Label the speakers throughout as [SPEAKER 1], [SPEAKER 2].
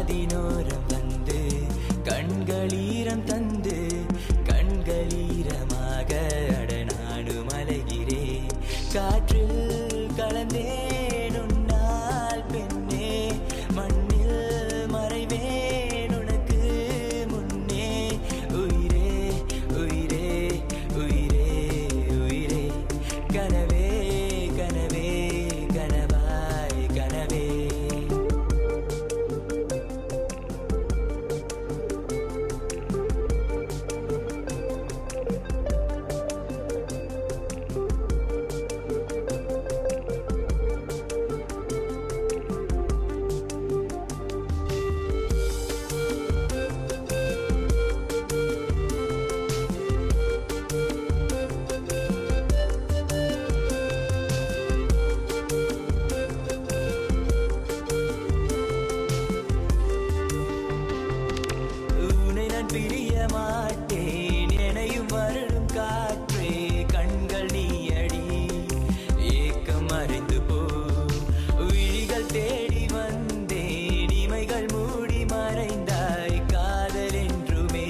[SPEAKER 1] காதினோரம் வந்து கண்களீரம் தந்து கண்களீரமாக அட நானும் அலைகிறேன். காற்றில் கலந்தேன் உன்னால் பெண்ணே, மண்ணில் மறைவேன் உனக்கு முன்னே. உயிரே உயிரே உயிரே உயிரே, கனவே கனவே கனவாய் கனவே. பிரிய மாட்டேன் எனையும் வருடும் காற்றே, கண்கள் நீயடி ஏக்கம் அறிந்து போ. விழிகள் தேடி வந்தேன் இமைகள் மூடி மறைந்தாய், காதல் என்றுமே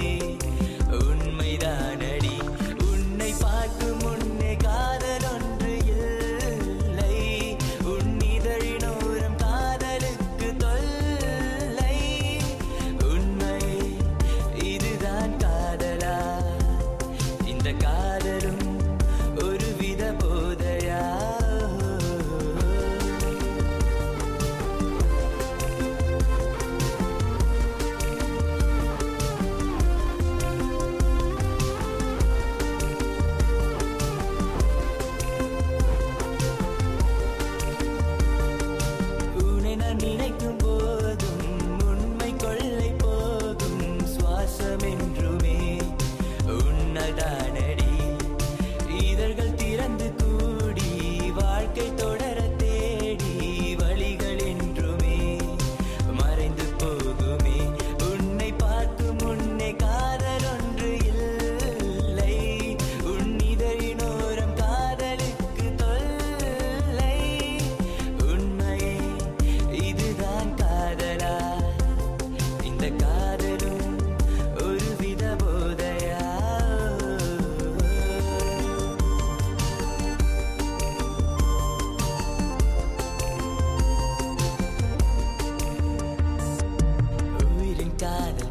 [SPEAKER 1] உண்மைதானடி. உன்னை பார்க்கும் முன்னே காதல் ஒன்று இல்லை, உன் இதழினோரம் காதலுக்கு தொல்லை. உண்மை இதுதான் காதலா, இந்த காதலும் ஒரு வித போதையா? உன்னை நான் நினைக்கும் போதும் உண்மை கொள்ளை போகும், சுவாசம் என்றுமே உன்னதானடி. இதழ்கள் திறந்து கூடி வாழ்க்கை தொடர தேடி, வழிகள் என்றுமே மறைந்து போகுமே. உன்னை பார்க்கும் முன்னே காதல் ஒன்று இல்லை, உன் இதழினோரம் காதலுக்கு தொல்லை. உண்மை இதுதான் காதலா, இந்த காதலும் ஒரு வித போதையா? உயிரின் காதல்